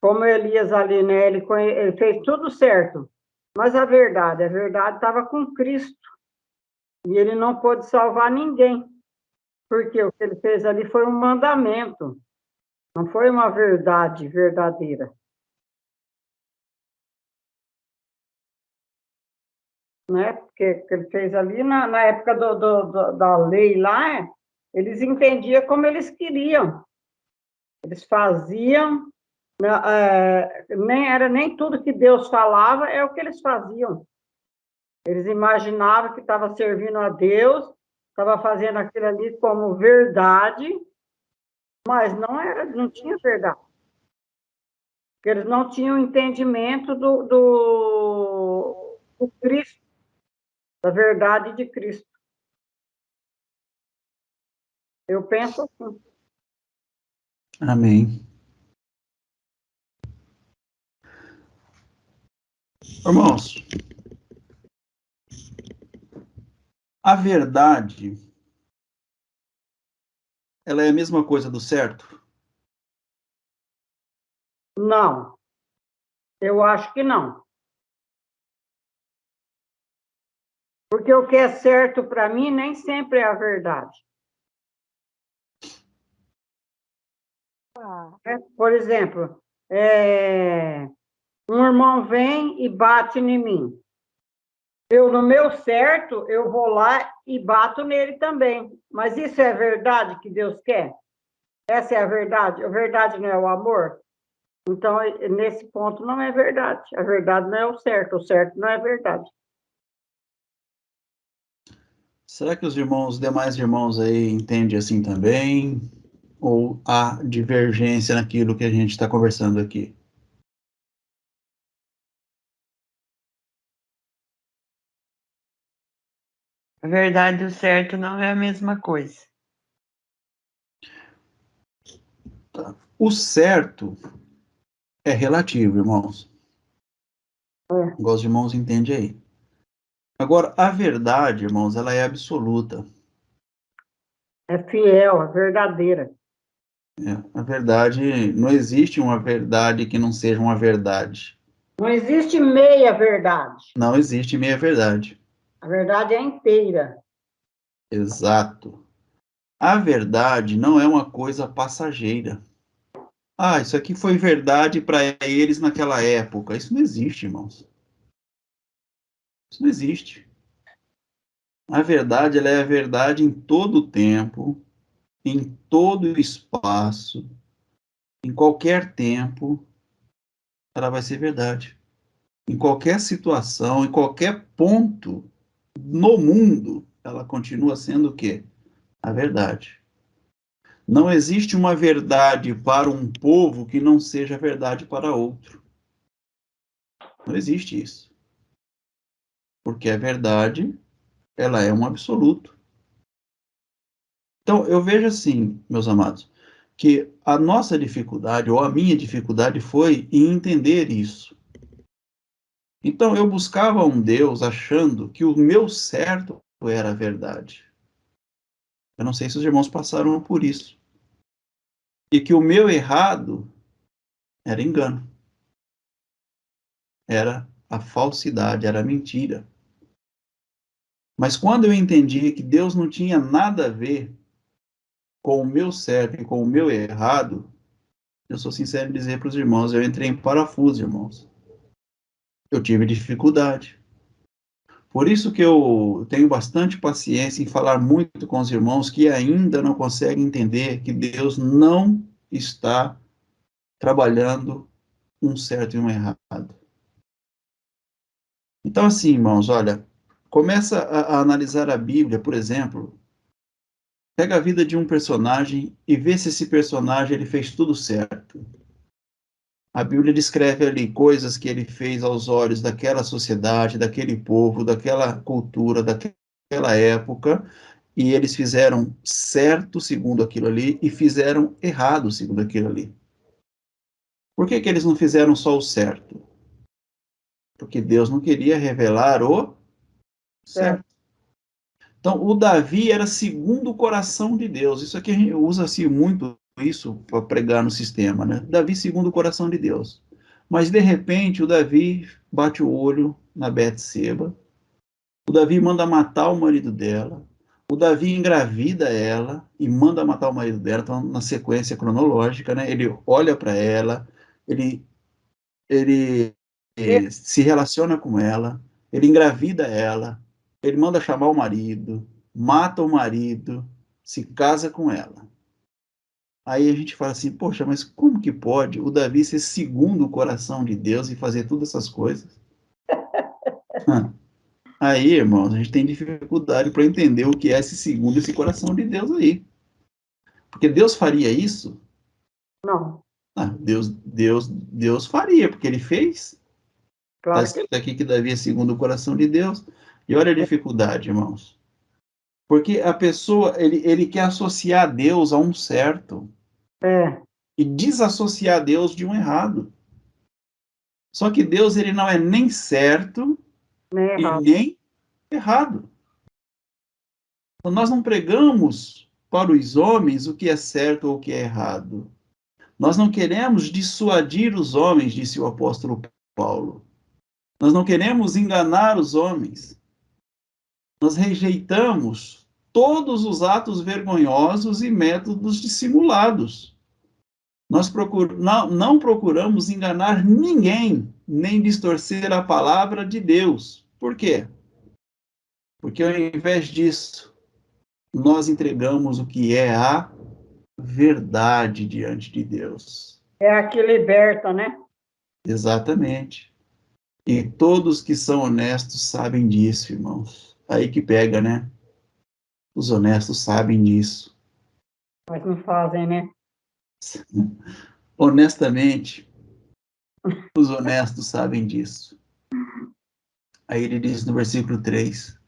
como Elias ali, né? Ele fez tudo certo. Mas a verdade estava com Cristo. E ele não pôde salvar ninguém. Porque o que ele fez ali foi um mandamento. Não foi uma verdade verdadeira. Né? Porque o que ele fez ali, na época da lei lá, eles entendiam como eles queriam. Eles faziam, nem tudo que Deus falava é o que eles faziam. Eles imaginavam que estava servindo a Deus, estava fazendo aquilo ali como verdade, mas não tinha verdade. Porque eles não tinham entendimento do Cristo, da verdade de Cristo. Eu penso assim. Amém. Irmãos, a verdade, ela é a mesma coisa do certo? Não, eu acho que não. Porque o que é certo para mim nem sempre é a verdade. Por exemplo, um irmão vem e bate em mim. Eu, no meu certo, eu vou lá e bato nele também. Mas isso é a verdade que Deus quer? Essa é a verdade? A verdade não é o amor? Então, nesse ponto, não é verdade. A verdade não é o certo não é verdade. Será que os demais irmãos aí entendem assim também? Ou há divergência naquilo que a gente está conversando aqui? A verdade e o certo não é a mesma coisa. Tá. O certo é relativo, irmãos. Igual os irmãos entendem aí. Agora, a verdade, irmãos, ela é absoluta. É fiel, é verdadeira. A verdade, não existe uma verdade que não seja uma verdade. Não existe meia verdade. Não existe meia verdade. A verdade é inteira. Exato. A verdade não é uma coisa passageira. Ah, isso aqui foi verdade para eles naquela época. Isso não existe, irmãos. Isso não existe. A verdade, ela é a verdade em todo o tempo, em todo o espaço, em qualquer tempo, ela vai ser verdade. Em qualquer situação, em qualquer ponto no mundo, ela continua sendo o quê? A verdade. Não existe uma verdade para um povo que não seja verdade para outro. Não existe isso. Porque a verdade, ela é um absoluto. Então, eu vejo assim, meus amados, que a nossa dificuldade, ou a minha dificuldade, foi em entender isso. Então, eu buscava um Deus achando que o meu certo era a verdade. Eu não sei se os irmãos passaram por isso. E que o meu errado era engano. Era a falsidade, era a mentira. Mas quando eu entendi que Deus não tinha nada a ver com o meu certo e com o meu errado, eu sou sincero em dizer para os irmãos, eu entrei em parafuso, irmãos. Eu tive dificuldade. Por isso que eu tenho bastante paciência em falar muito com os irmãos que ainda não conseguem entender que Deus não está trabalhando um certo e um errado. Então, assim, irmãos, olha, começa a analisar a Bíblia, por exemplo, pega a vida de um personagem e vê se esse personagem ele fez tudo certo. A Bíblia descreve ali coisas que ele fez aos olhos daquela sociedade, daquele povo, daquela cultura, daquela época, e eles fizeram certo segundo aquilo ali e fizeram errado segundo aquilo ali. Por que que eles não fizeram só o certo? Porque Deus não queria revelar o certo. Então, o Davi era segundo o coração de Deus. Isso aqui usa-se muito isso para pregar no sistema, né? Davi segundo o coração de Deus. Mas, de repente, o Davi bate o olho na Betseba, o Davi manda matar o marido dela, o Davi engravida ela e manda matar o marido dela, então, na sequência cronológica, né? Ele olha para ela, ele, ele se relaciona com ela, ele engravida ela, ele manda chamar o marido, mata o marido, se casa com ela. Aí a gente fala assim, poxa, mas como que pode o Davi ser segundo o coração de Deus e fazer todas essas coisas? Aí, irmãos, a gente tem dificuldade para entender o que é esse segundo, esse coração de Deus aí. Porque Deus faria isso? Não, Deus faria, porque ele fez. Está claro que escrito aqui que Davi é segundo o coração de Deus. E olha a dificuldade, irmãos. Porque a pessoa, ele quer associar Deus a um certo é, e desassociar Deus de um errado. Só que Deus, ele não é nem certo nem e errado. nem errado. Então, nós não pregamos para os homens o que é certo ou o que é errado. Nós não queremos dissuadir os homens, disse o apóstolo Paulo. Nós não queremos enganar os homens. Nós rejeitamos todos os atos vergonhosos e métodos dissimulados. Nós não procuramos enganar ninguém, nem distorcer a palavra de Deus. Por quê? Porque ao invés disso, nós entregamos o que é a verdade diante de Deus. É a que liberta, né? Exatamente. E todos que são honestos sabem disso, irmãos. Aí que pega, né? Os honestos sabem disso. Mas não fazem, né? Honestamente, os honestos sabem disso. Aí ele diz no versículo 3: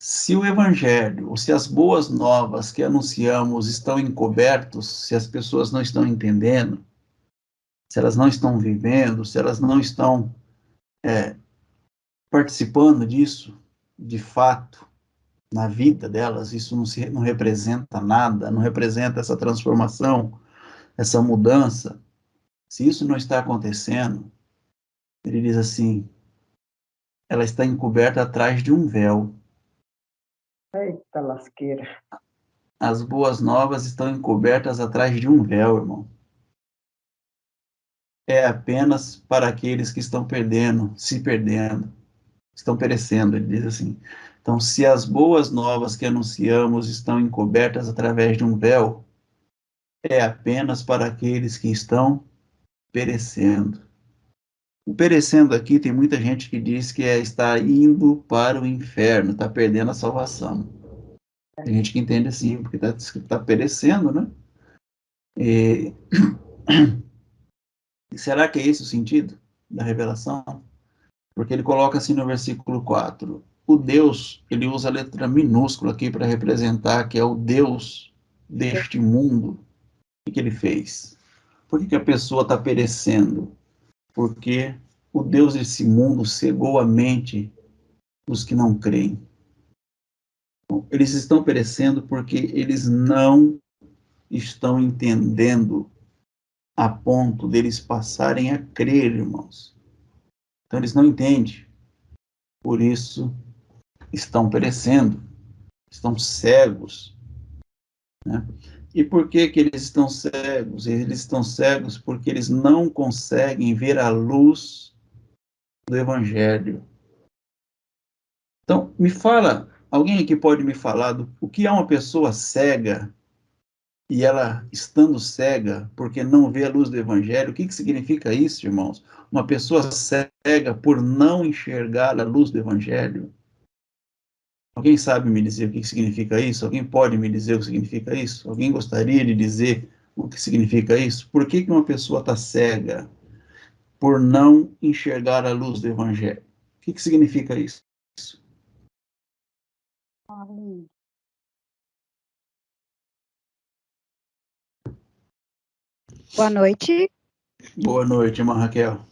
se o evangelho, ou se as boas novas que anunciamos estão encobertos, se as pessoas não estão entendendo, se elas não estão vivendo, se elas não estão participando disso, de fato, na vida delas, isso não representa nada, não representa essa transformação, essa mudança. Se isso não está acontecendo, ele diz assim, ela está encoberta atrás de um véu. Eita lasqueira. As boas novas estão encobertas atrás de um véu, irmão. É apenas para aqueles que estão perdendo, se perdendo, estão perecendo, ele diz assim. Então, se as boas novas que anunciamos estão encobertas através de um véu, é apenas para aqueles que estão perecendo. O perecendo aqui tem muita gente que diz que é estar indo para o inferno, está perdendo a salvação. Tem gente que entende assim, porque está perecendo, né? E será que é esse o sentido da revelação? Porque ele coloca assim no versículo 4. O Deus, ele usa a letra minúscula aqui para representar que é o Deus deste mundo. O que ele fez? Por que a pessoa está perecendo? Porque o Deus desse mundo cegou a mente dos que não creem. Eles estão perecendo porque eles não estão entendendo a ponto deles passarem a crer, irmãos. Então eles não entendem. Por isso estão perecendo, estão cegos, né? E por que que eles estão cegos? Eles estão cegos porque eles não conseguem ver a luz do Evangelho. Então, me fala, alguém aqui pode me falar o que é uma pessoa cega e ela estando cega porque não vê a luz do Evangelho? O que que significa isso, irmãos? Uma pessoa cega por não enxergar a luz do Evangelho? Alguém sabe me dizer o que significa isso? Alguém pode me dizer o que significa isso? Alguém gostaria de dizer o que significa isso? Por que que uma pessoa está cega? Por não enxergar a luz do Evangelho. O que que significa isso? Boa noite. Boa noite, irmã Raquel.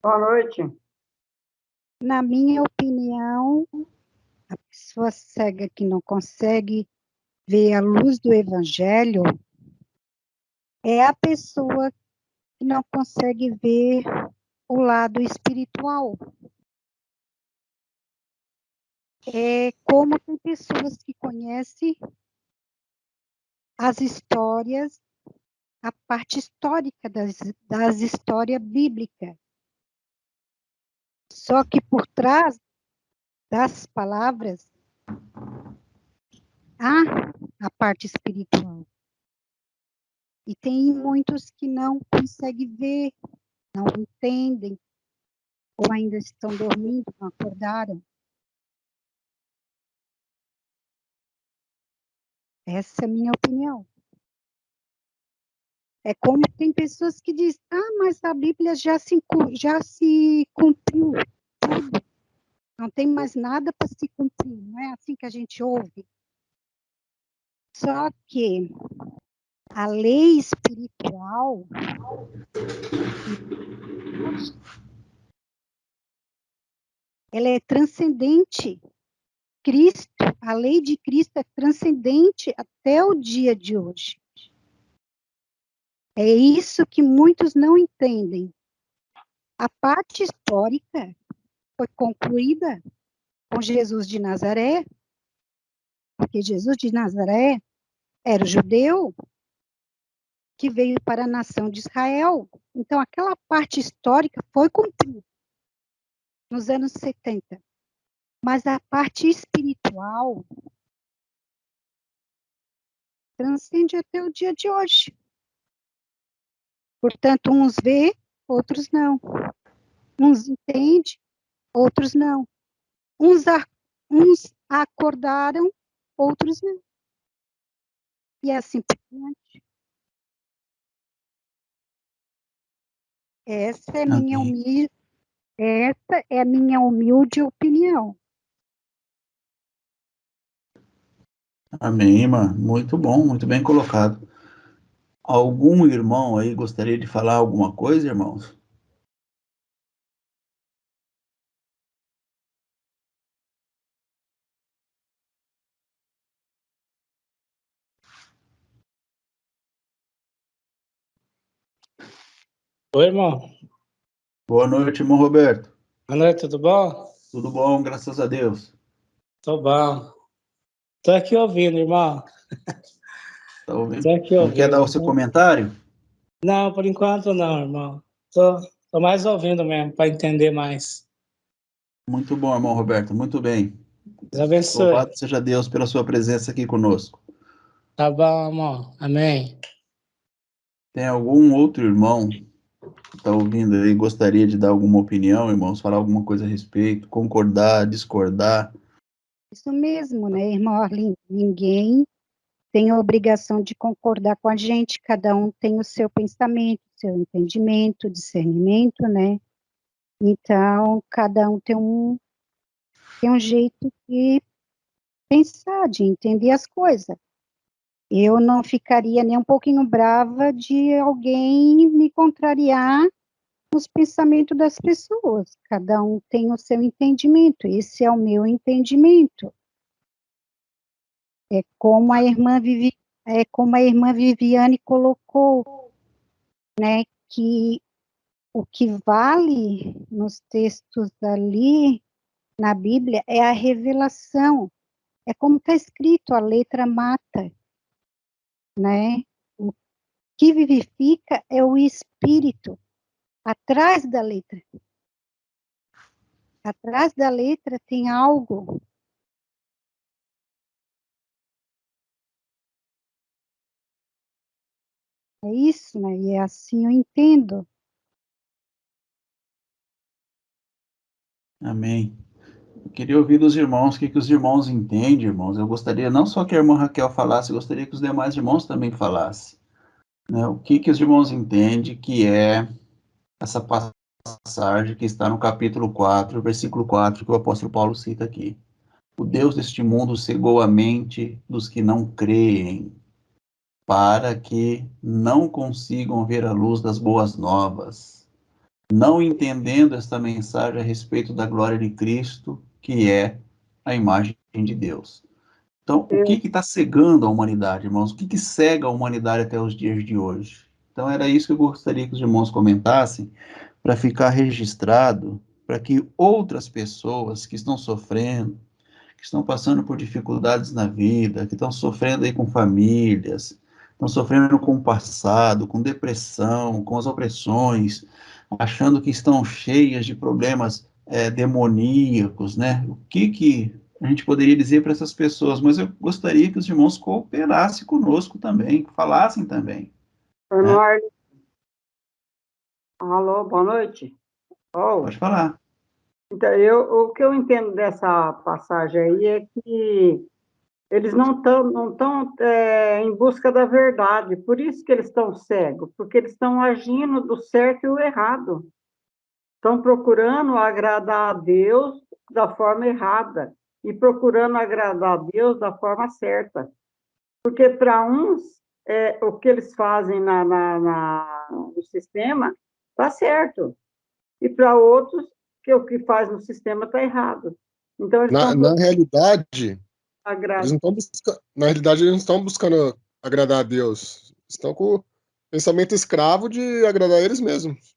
Boa noite. Na minha opinião, a pessoa cega que não consegue ver a luz do Evangelho, é a pessoa que não consegue ver o lado espiritual. É como tem pessoas que conhecem as histórias, a parte histórica das histórias bíblicas. Só que por trás das palavras há a parte espiritual. E tem muitos que não conseguem ver, não entendem, ou ainda estão dormindo, não acordaram. Essa é a minha opinião. É como tem pessoas que dizem, mas a Bíblia já se cumpriu tudo. Não tem mais nada para se cumprir. Não é assim que a gente ouve. Só que a lei espiritual, ela é transcendente. Cristo, a lei de Cristo é transcendente até o dia de hoje. É isso que muitos não entendem. A parte histórica foi concluída com Jesus de Nazaré, porque Jesus de Nazaré era o judeu que veio para a nação de Israel. Então, aquela parte histórica foi cumprida nos anos 70. Mas a parte espiritual transcende até o dia de hoje. Portanto, uns vê, outros não. Uns entendem, outros não. Uns acordaram, outros não. E assim por diante. Essa é a minha humilde opinião. Amém, irmã. Muito bom, muito bem colocado. Algum irmão aí gostaria de falar alguma coisa, irmãos? Oi, irmão. Boa noite, irmão Roberto. Boa noite, tudo bom? Tudo bom, graças a Deus. Tô bom. Tô aqui ouvindo, irmão. Tá ouvindo? Tô aqui Não quer dar o ouvindo. seu comentário? Não, por enquanto não, irmão. Tô mais ouvindo mesmo, para entender mais. Muito bom, irmão Roberto, muito bem. Deus abençoe. Louvado seja Deus pela sua presença aqui conosco. Tá bom, irmão. Amém. Tem algum outro irmão que está ouvindo aí, gostaria de dar alguma opinião, irmãos, falar alguma coisa a respeito, concordar, discordar? Isso mesmo, né, irmão Arlindo? Ninguém tem a obrigação de concordar com a gente, cada um tem o seu pensamento, seu entendimento, discernimento, né? Então, cada um tem um jeito de pensar, de entender as coisas. Eu não ficaria nem um pouquinho brava de alguém me contrariar nos pensamentos das pessoas. Cada um tem o seu entendimento, esse é o meu entendimento. É como a irmã Viviane colocou, né, que o que vale nos textos ali na Bíblia é a revelação. É como está escrito, a letra mata, né? O que vivifica é o espírito atrás da letra. Atrás da letra tem algo. É isso, né? E é assim eu entendo. Amém. Eu queria ouvir dos irmãos, o que os irmãos entendem, irmãos. Eu gostaria não só que a irmã Raquel falasse, eu gostaria que os demais irmãos também falassem. Né? O que os irmãos entendem que é essa passagem que está no capítulo 4, versículo 4, que o apóstolo Paulo cita aqui. O Deus deste mundo cegou a mente dos que não creem, para que não consigam ver a luz das boas novas, não entendendo esta mensagem a respeito da glória de Cristo, que é a imagem de Deus. Então, o que está cegando a humanidade, irmãos? O que cega a humanidade até os dias de hoje? Então, era isso que eu gostaria que os irmãos comentassem, para ficar registrado, para que outras pessoas que estão sofrendo, que estão passando por dificuldades na vida, que estão sofrendo aí com famílias, estão sofrendo com o passado, com depressão, com as opressões, achando que estão cheias de problemas demoníacos, né? O que a gente poderia dizer para essas pessoas? Mas eu gostaria que os irmãos cooperassem conosco também, falassem também. Irmão Arlindo. Alô, boa noite. Oh, Pode falar. então, o que eu entendo dessa passagem aí é que eles não estão em busca da verdade, por isso que eles estão cegos, porque eles estão agindo do certo e o errado. Estão procurando agradar a Deus da forma errada e procurando agradar a Deus da forma certa. Porque para uns, o que eles fazem no sistema está certo, e para outros, que o que faz no sistema está errado. Então, eles estão Na realidade, agradar. na realidade, eles não estão buscando agradar a Deus. Estão com o pensamento escravo de agradar eles mesmos.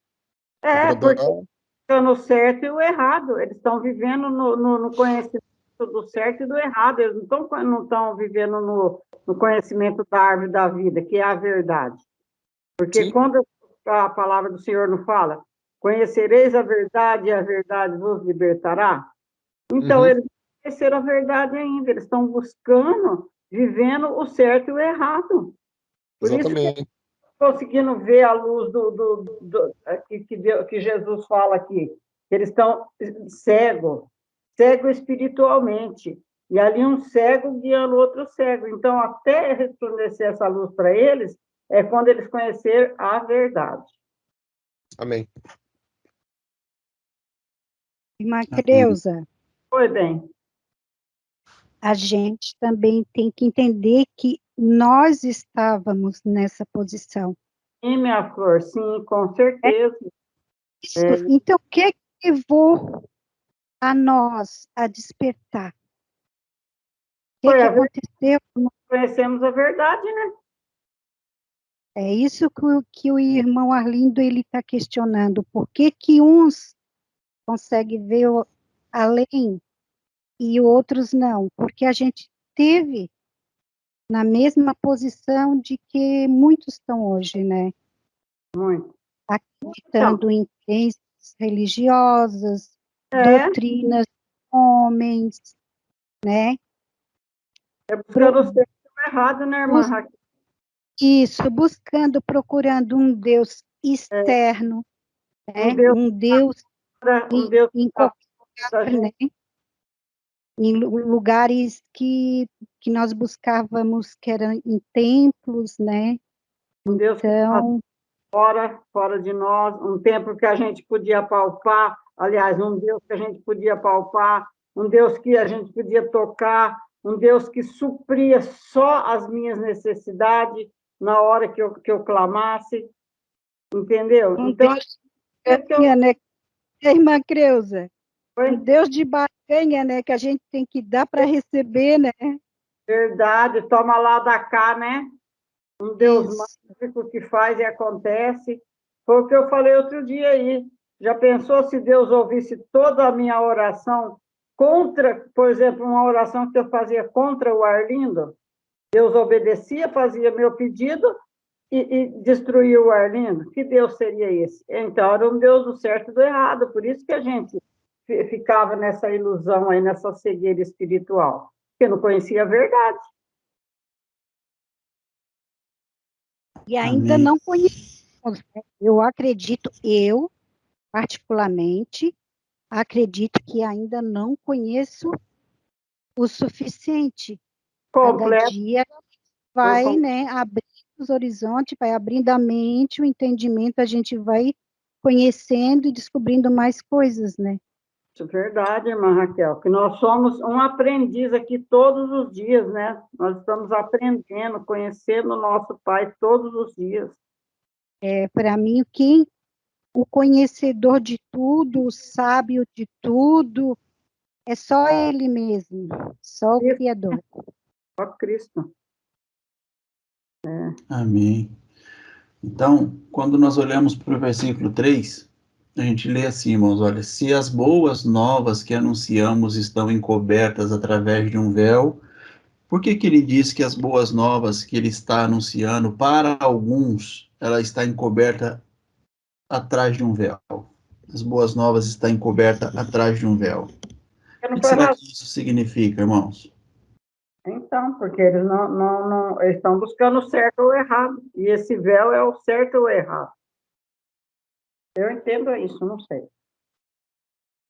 Agradar... Porque estão no certo e o errado. Eles estão vivendo no conhecimento do certo e do errado. Eles não estão vivendo no conhecimento da árvore da vida, que é a verdade. Porque Sim. quando a palavra do Senhor não fala, conhecereis a verdade e a verdade vos libertará. Então, eles não conheceram a verdade ainda. Eles estão buscando, vivendo o certo e o errado. Por Exatamente. isso conseguindo ver a luz que Jesus fala aqui. Eles estão cegos espiritualmente. E ali um cego guiando outro cego. Então, até resplandecer essa luz para eles, é quando eles conhecerem a verdade. Amém. Irmã Creuza, Foi bem. a gente também tem que entender que nós estávamos nessa posição. Sim, minha flor, sim, com certeza. Isso. Então, o que levou a nós a despertar? O que aconteceu? Conhecemos a verdade, né? É isso que o irmão Arlindo ele está questionando. Por que que uns conseguem ver além e outros não? Porque a gente teve na mesma posição de que muitos estão hoje, né? Muito. Acreditando em crenças religiosas, É. doutrinas de homens, né? É buscando o certo e o errado, né, irmã Raquel? Isso, buscando, procurando um Deus externo, né? Um Deus em qualquer lugar, né? Em lugares que nós buscávamos, que eram em templos, né? Um Deus Então, fora de nós, um templo que a gente podia palpar, aliás, um Deus que a gente podia palpar, um Deus que a gente podia tocar, um Deus que supria só as minhas necessidades na hora que eu clamasse, entendeu? Então, Deus né? Irmã Creuza, um Deus de barganha, né? Que a gente tem que dar para receber, né? Verdade, toma lá da cá, né? Um Deus mágico que faz e acontece. Foi o que eu falei outro dia aí. Já pensou se Deus ouvisse toda a minha oração contra, por exemplo, uma oração que eu fazia contra o Arlindo? Deus obedecia, fazia meu pedido e destruía o Arlindo? Que Deus seria esse? Então, era um Deus do certo e do errado. Por isso que a gente ficava nessa ilusão aí, nessa cegueira espiritual, porque não conhecia a verdade. E ainda não conhecemos. Eu acredito, particularmente, acredito que ainda não conheço o suficiente. Cada dia vai, né, abrir os horizontes, vai abrindo a mente, o entendimento, a gente vai conhecendo e descobrindo mais coisas, né? Isso é verdade, irmã Raquel, que nós somos um aprendiz aqui todos os dias, né? Nós estamos aprendendo, conhecendo o nosso Pai todos os dias. Para mim, o conhecedor de tudo, o sábio de tudo, é só Ele mesmo, só o Criador. Só Cristo. Amém. Então, quando nós olhamos para o versículo 3, a gente lê assim, irmãos, olha, se as boas novas que anunciamos estão encobertas através de um véu, por que que ele diz que as boas novas que ele está anunciando, para alguns, ela está encoberta atrás de um véu? As boas novas estão encobertas atrás de um véu. Eu O não que foi será razão. que isso significa, irmãos? Então, porque eles eles estão buscando o certo ou o errado. E esse véu é o certo ou o errado. Eu entendo isso, não sei.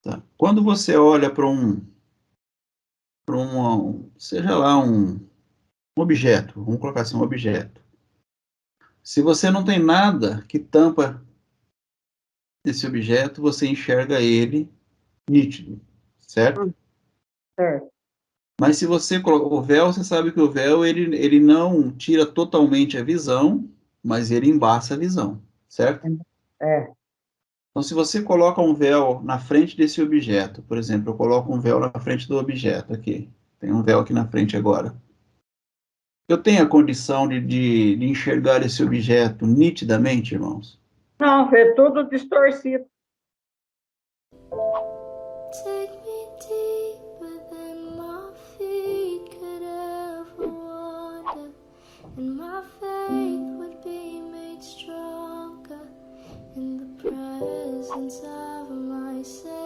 Tá? Quando você olha para seja lá um objeto, vamos colocar assim, um objeto. Se você não tem nada que tampa esse objeto, você enxerga ele nítido, certo? Certo. Mas se você coloca o véu, você sabe que o véu ele não tira totalmente a visão, mas ele embaça a visão, certo? É. Então, se você coloca um véu na frente desse objeto, por exemplo, eu coloco um véu na frente do objeto aqui, tem um véu aqui na frente agora. Eu tenho a condição de enxergar esse objeto nitidamente, irmãos? Não, é tudo distorcido. Take me deeper than my feet could ever wander, and my faith would be made stronger in the presence of my Savior.